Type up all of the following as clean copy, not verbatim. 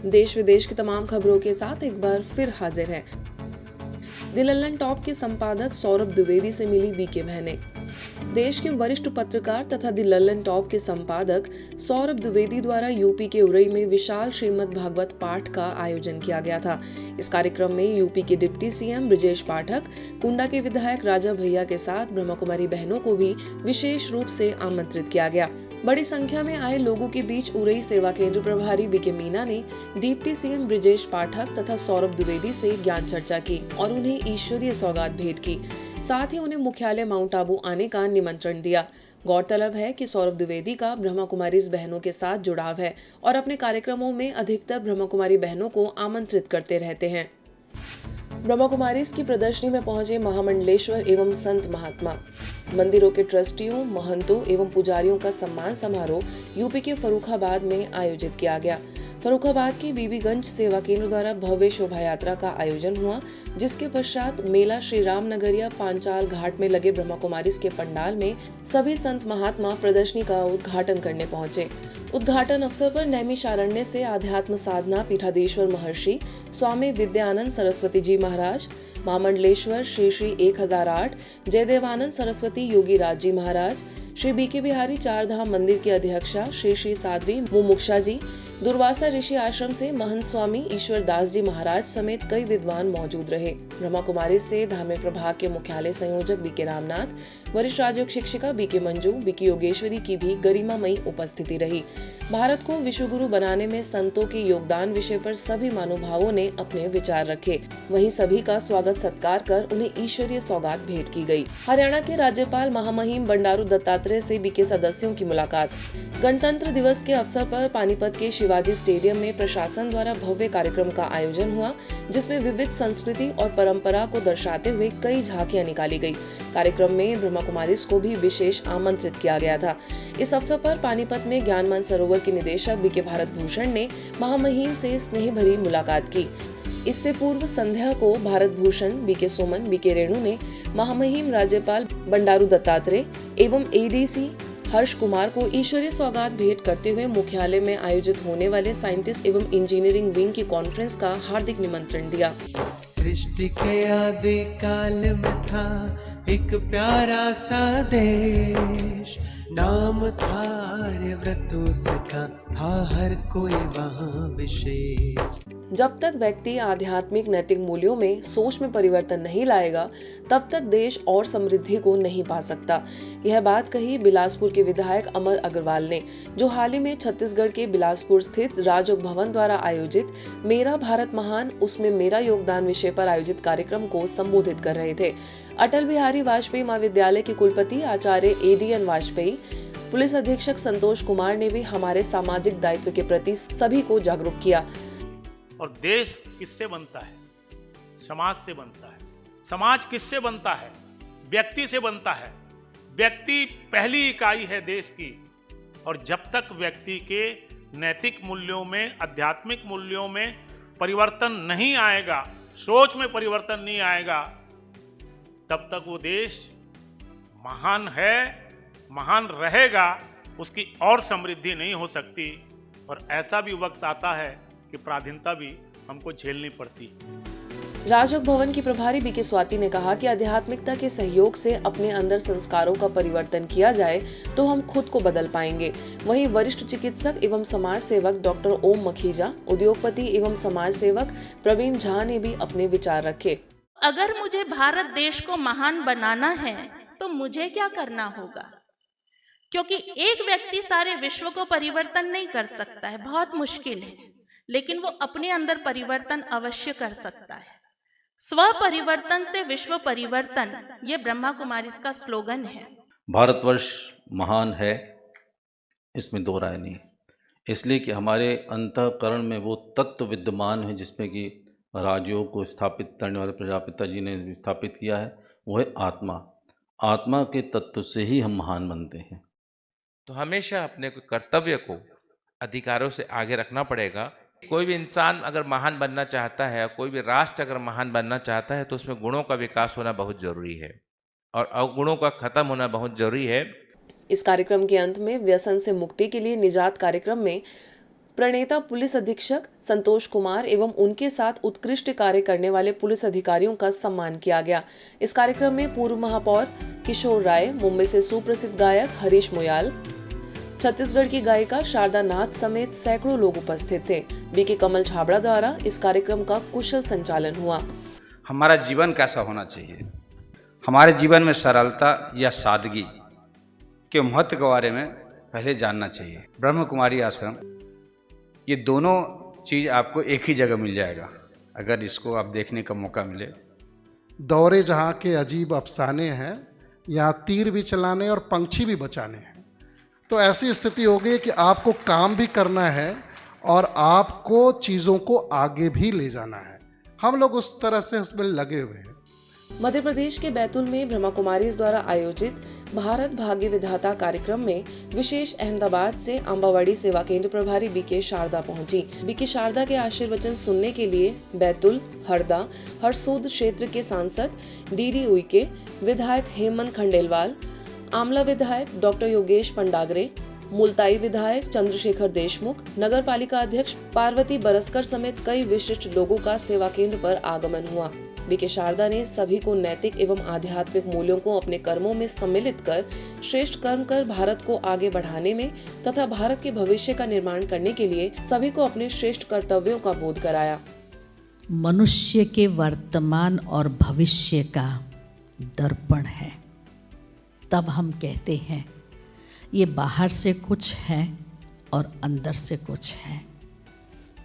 देश विदेश की तमाम खबरों के साथ एक बार फिर हाजिर है। द लल्लन टॉप के संपादक सौरभ द्विवेदी से मिली बीके बहने। देश के वरिष्ठ पत्रकार तथा द लल्लन टॉप के संपादक सौरभ द्विवेदी द्वारा यूपी के उरई में विशाल श्रीमद् भागवत पाठ का आयोजन किया गया था। इस कार्यक्रम में यूपी के डिप्टी सीएम ब्रजेश पाठक, कुंडा के विधायक राजा भैया के साथ ब्रह्मा कुमारी बहनों को भी विशेष रूप से आमंत्रित किया गया। बड़ी संख्या में आए लोगों के बीच उरई सेवा केंद्र प्रभारी बीके मीना ने डिप्टी सीएम ब्रजेश पाठक तथा सौरभ द्विवेदी से ज्ञान चर्चा की और उन्हें ईश्वरीय सौगात भेंट की। साथ ही उन्हें मुख्यालय माउंट आबू आने का निमंत्रण दिया। गौरतलब है कि सौरभ द्विवेदी का ब्रह्मा कुमारीज बहनों के साथ जुड़ाव है और अपने कार्यक्रमों में अधिकतर ब्रह्मा कुमारी बहनों को आमंत्रित करते रहते हैं। ब्रह्मा कुमारीज की प्रदर्शनी में पहुंचे महामंडलेश्वर एवं संत महात्मा। मंदिरों के ट्रस्टियों, महंतों एवं पुजारियों का सम्मान समारोह यूपी के फर्रुखाबाद में आयोजित किया गया। फर्रुखाबाद के बीबीगंज सेवा केंद्र द्वारा भव्य शोभा यात्रा का आयोजन हुआ, जिसके पश्चात मेला श्री राम नगरिया पांचाल घाट में लगे ब्रह्मा कुमारीज के पंडाल में सभी संत महात्मा प्रदर्शनी का उद्घाटन करने पहुंचे। उद्घाटन अवसर पर नैमिषारण्य से आध्यात्म साधना पीठाधीश्वर महर्षि स्वामी विद्यानंद सरस्वती जी महाराज, महामंडलेश्वर श्री श्री 1008 जयदेवानंद सरस्वती योगी राज जी महाराज, श्री बीके बिहारी चारधाम मंदिर की अध्यक्षा श्री श्री साध्वी मुमुक्षा जी, दुर्वासा ऋषि आश्रम से महंत स्वामी ईश्वर दास जी महाराज समेत कई विद्वान मौजूद रहे। ब्रह्मा कुमारी से धार्मिक प्रभाग के मुख्यालय संयोजक बीके रामनाथ, वरिष्ठ राजयोग शिक्षिका बीके मंजू, बीके योगेश्वरी की भी गरिमामयी उपस्थिति रही। भारत को विश्व गुरु बनाने में संतों के योगदान विषय पर सभी महानुभावों ने अपने विचार रखे। वहीं सभी का स्वागत सत्कार कर उन्हें ईश्वरीय सौगात भेंट की गई। हरियाणा के राज्यपाल महामहिम बंडारू दत्तात्रेय से बीके सदस्यों की मुलाकात। गणतंत्र दिवस के अवसर पर पानीपत के शिवाजी स्टेडियम में प्रशासन द्वारा भव्य कार्यक्रम का आयोजन हुआ, जिसमें विविध संस्कृति और परंपरा को दर्शाते हुए कई झांकियां निकाली गई। कार्यक्रम में ब्रह्मा कुमारीज को भी विशेष आमंत्रित किया गया था। इस अवसर पर पानीपत में ज्ञान सरोवर के निदेशक बीके भारत भूषण ने महामहिम से स्नेह भरी मुलाकात की। इससे पूर्व संध्या को भारत भूषण, बीके सुमन, बीके रेणु ने महामहिम राज्यपाल बंडारू दत्तात्रेय एवं एडीसी हर्ष कुमार को ईश्वरीय सौगात भेंट करते हुए मुख्यालय में आयोजित होने वाले साइंटिस्ट एवं इंजीनियरिंग विंग की कॉन्फ्रेंस का हार्दिक निमंत्रण दिया। सृष्टि के आदि काल में था एक प्यारा सा देश, नाम था आर्यव्रत, उसका था हर कोई वहाँ विशेष। जब तक व्यक्ति आध्यात्मिक नैतिक मूल्यों में सोच में परिवर्तन नहीं लाएगा, तब तक देश और समृद्धि को नहीं पा सकता। यह बात कही बिलासपुर के विधायक अमर अग्रवाल ने, जो हाल ही में छत्तीसगढ़ के बिलासपुर स्थित राजयोग भवन द्वारा आयोजित मेरा भारत महान, उसमें मेरा योगदान विषय पर आयोजित कार्यक्रम को संबोधित कर रहे थे। अटल बिहारी वाजपेयी महाविद्यालय के कुलपति आचार्य एडीएन वाजपेयी, पुलिस अधीक्षक संतोष कुमार ने भी हमारे सामाजिक दायित्व के प्रति सभी को जागरूक किया। और देश किससे बनता है? समाज से बनता है। समाज किससे बनता है? व्यक्ति से बनता है। व्यक्ति पहली इकाई है देश की, और जब तक व्यक्ति के नैतिक मूल्यों में, आध्यात्मिक मूल्यों में परिवर्तन नहीं आएगा, सोच में परिवर्तन नहीं आएगा, तब तक वो देश महान है, महान रहेगा, उसकी और समृद्धि नहीं हो सकती। और ऐसा भी वक्त आता है कि पराधीनता भी हमको झेलनी पड़ती है। राजयोग भवन की प्रभारी बीके स्वाति ने कहा कि आध्यात्मिकता के सहयोग से अपने अंदर संस्कारों का परिवर्तन किया जाए तो हम खुद को बदल पाएंगे। वहीं वरिष्ठ चिकित्सक एवं समाज सेवक डॉक्टर ओम मखीजा, उद्योगपति एवं समाज सेवक प्रवीण झा ने भी अपने विचार रखे। अगर मुझे भारत देश को महान बनाना है तो मुझे क्या करना होगा? क्योंकि एक व्यक्ति सारे विश्व को परिवर्तन नहीं कर सकता है, बहुत मुश्किल है, लेकिन वो अपने अंदर परिवर्तन अवश्य कर सकता है। स्व परिवर्तन से विश्व परिवर्तन, ये ब्रह्मा कुमारीज का स्लोगन है। भारतवर्ष महान है, इसमें दो राय नहीं, इसलिए कि हमारे अंतःकरण में वो तत्व विद्यमान है जिसमें कि राजयोग को स्थापित करने वाले प्रजापिता जी ने स्थापित किया है, वो है आत्मा। आत्मा के तत्व से ही हम महान बनते हैं। तो हमेशा अपने कर्तव्य को अधिकारों से आगे रखना पड़ेगा। कोई भी इंसान अगर महान बनना चाहता है, कोई भी राष्ट्र अगर महान बनना चाहता है, तो उसमें गुणों का विकास होना बहुत जरूरी है और अवगुणों का खत्म होना बहुत जरूरी है। इस कार्यक्रम के अंत में व्यसन से मुक्ति के लिए निजात कार्यक्रम में प्रणेता पुलिस अधीक्षक संतोष कुमार एवं उनके साथ उत्कृष्ट कार्य करने वाले पुलिस अधिकारियों का सम्मान किया गया। इस कार्यक्रम में पूर्व महापौर किशोर राय, मुंबई से सुप्रसिद्ध गायक हरीश मोयाल, छत्तीसगढ़ की गायिका शारदा नाथ समेत सैकड़ों लोग उपस्थित थे। बीके कमल छाबड़ा द्वारा इस कार्यक्रम का कुशल संचालन हुआ। हमारा जीवन कैसा होना चाहिए, हमारे जीवन में सरलता या सादगी के महत्व के बारे में पहले जानना चाहिए। ब्रह्म कुमारी आश्रम, ये दोनों चीज़ आपको एक ही जगह मिल जाएगा अगर इसको आप देखने का मौका मिले। दौरे जहाँ के अजीब अफसाने हैं, यहाँ तीर भी चलाने और पंछी भी बचाने हैं। तो ऐसी स्थिति हो गई कि आपको काम भी करना है और आपको चीज़ों को आगे भी ले जाना है। हम लोग उस तरह से उसमें लगे हुए हैं। मध्य प्रदेश के बैतूल में ब्रह्मा कुमारीज द्वारा आयोजित भारत भाग्य विधाता कार्यक्रम में विशेष अहमदाबाद से अम्बावाड़ी सेवा केंद्र प्रभारी बीके शारदा पहुंची। बीके शारदा के आशीर्वचन सुनने के लिए बैतूल, हरदा, हरसोद क्षेत्र के सांसद डीडी उइके, विधायक हेमंत खंडेलवाल, आमला विधायक डॉक्टर योगेश पंडागरे, मुल्ताई विधायक चंद्रशेखर देशमुख, नगर पालिका अध्यक्ष पार्वती बरसकर समेत कई विशिष्ट लोगों का सेवा केंद्र पर आगमन हुआ। बीके शारदा ने सभी को नैतिक एवं आध्यात्मिक मूल्यों को अपने कर्मों में सम्मिलित कर श्रेष्ठ कर्म कर भारत को आगे बढ़ाने में तथा भारत के भविष्य का निर्माण करने के लिए सभी को अपने श्रेष्ठ कर्तव्यों का बोध कराया। मनुष्य के वर्तमान और भविष्य का दर्पण है। तब हम कहते हैं ये बाहर से कुछ है और अंदर से कुछ है।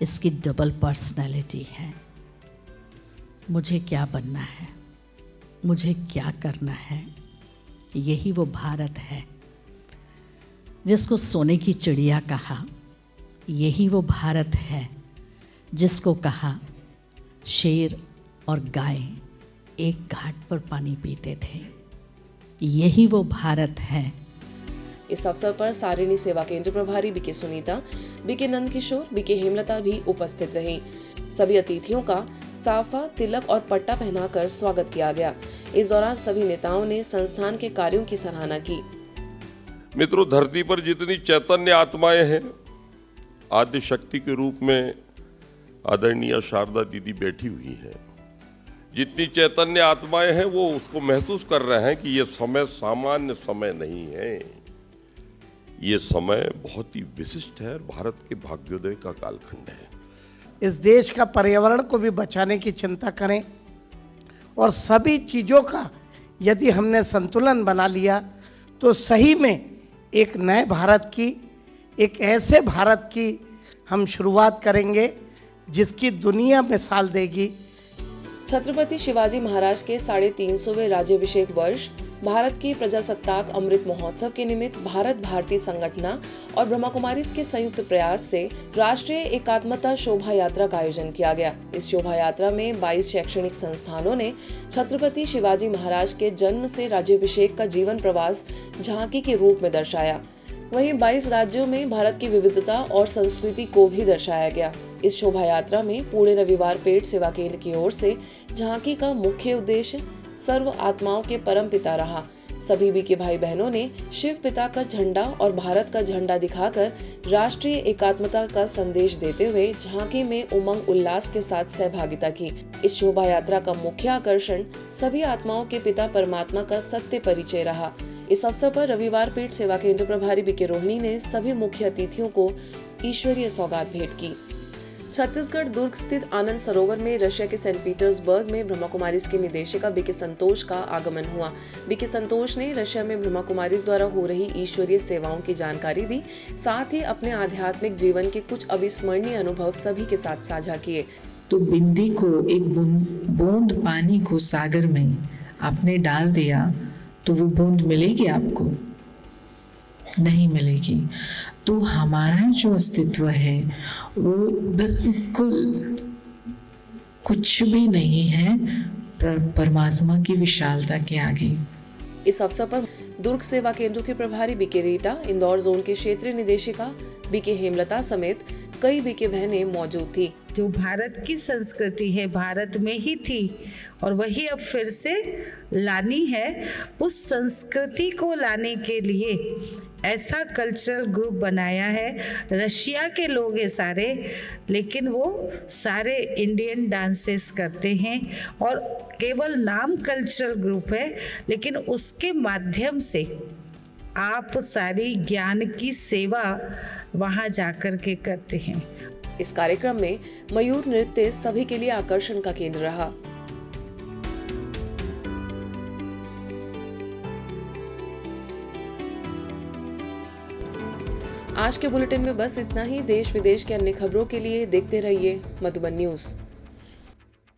इसकी डबल पर्सनैलिटी है। मुझे क्या बनना है, मुझे क्या करना है, यही वो भारत है जिसको सोने की चिड़िया कहा। यही वो भारत है जिसको कहा शेर और गाय एक घाट पर पानी पीते थे। यही वो भारत है। इस अवसर पर सारिणी सेवा केंद्र प्रभारी बीके सुनीता, बीके नंदकिशोर, बीके हेमलता भी उपस्थित रहीं। सभी अतिथियों का साफा, तिलक और पट्टा पहनाकर स्वागत किया गया। इस दौरान सभी नेताओं ने संस्थान के कार्यों की सराहना की। मित्रों, धरती पर जितनी चैतन्य आत्माएं हैं, आद्य शक्ति के रूप में आदरणीय शारदा दीदी बैठी हुई है। जितनी चैतन्य आत्माएं हैं वो उसको महसूस कर रहे हैं कि ये समय सामान्य समय नहीं है, ये समय बहुत ही विशिष्ट है। भारत के भाग्योदय का कालखंड है। इस देश का पर्यावरण को भी बचाने की चिंता करें और सभी चीज़ों का यदि हमने संतुलन बना लिया तो सही में एक नए भारत की, एक ऐसे भारत की हम शुरुआत करेंगे जिसकी दुनिया मिसाल देगी। छत्रपति शिवाजी महाराज के 350वें राज्याभिषेक वर्ष, भारत के प्रजासत्ताक अमृत महोत्सव के निमित्त भारत भारती संगठना और ब्रह्मा कुमारीज के संयुक्त प्रयास से राष्ट्रीय एकात्मता शोभा यात्रा का आयोजन किया गया। इस शोभा यात्रा में 22 शैक्षणिक संस्थानों ने छत्रपति शिवाजी महाराज के जन्म से राज्याभिषेक का जीवन प्रवास झांकी के रूप में दर्शाया। वहीं 22 राज्यों में भारत की विविधता और संस्कृति को भी दर्शाया गया। इस शोभा यात्रा में पुणे रविवार पेट सेवा केंद्र की ओर से झांकी का मुख्य उद्देश्य सर्व आत्माओं के परम पिता रहा। सभी बीके भाई बहनों ने शिव पिता का झंडा और भारत का झंडा दिखाकर राष्ट्रीय एकात्मता का संदेश देते हुए झांकी में उमंग उल्लास के साथ सहभागिता की। इस शोभा यात्रा का मुख्य आकर्षण सभी आत्माओं के पिता परमात्मा का सत्य परिचय रहा। इस अवसर पर रविवार पेट सेवा केंद्र प्रभारी बीके रोहिणी ने सभी मुख्य अतिथियों को ईश्वरीय सौगात भेंट की। छत्तीसगढ़ दुर्ग स्थित आनंद सरोवर में रशिया के सेंट पीटर्सबर्ग में ब्रह्मा कुमारीज के निदेशिका बीके संतोष का आगमन हुआ। बीके संतोष ने रशिया में ब्रह्मा कुमारीज द्वारा हो रही ईश्वरीय सेवाओं की जानकारी दी, साथ ही अपने आध्यात्मिक जीवन के कुछ अविस्मरणीय अनुभव सभी के साथ साझा किए। तो बिंदी को, एक बूंद पानी को सागर में आपने डाल दिया तो वो बूंद मिलेगी आपको? नहीं मिलेगी। तो हमारा जो अस्तित्व है वो बिल्कुल कुछ भी नहीं है परमात्मा की विशालता के आगे। इस अवसर पर दुर्ग सेवा केंद्रों के प्रभारी बीके रीटा, इंदौर जोन के क्षेत्रीय निदेशिका बीके हेमलता समेत कई बीके बहनें मौजूद थी। जो भारत की संस्कृति है भारत में ही थी और वही अब फिर से लानी है। उस संस्कृति को लाने के लिए ऐसा कल्चरल ग्रुप बनाया है। रशिया के लोग हैं सारे, लेकिन वो सारे इंडियन डांसेस करते हैं और केवल नाम कल्चरल ग्रुप है, लेकिन उसके माध्यम से आप सारी ज्ञान की सेवा वहाँ जाकर के करते हैं। इस कार्यक्रम में मयूर नृत्य सभी के लिए आकर्षण का केंद्र रहा। आज के बुलेटिन में बस इतना ही। देश विदेश के अन्य खबरों के लिए देखते रहिए मधुबन न्यूज़।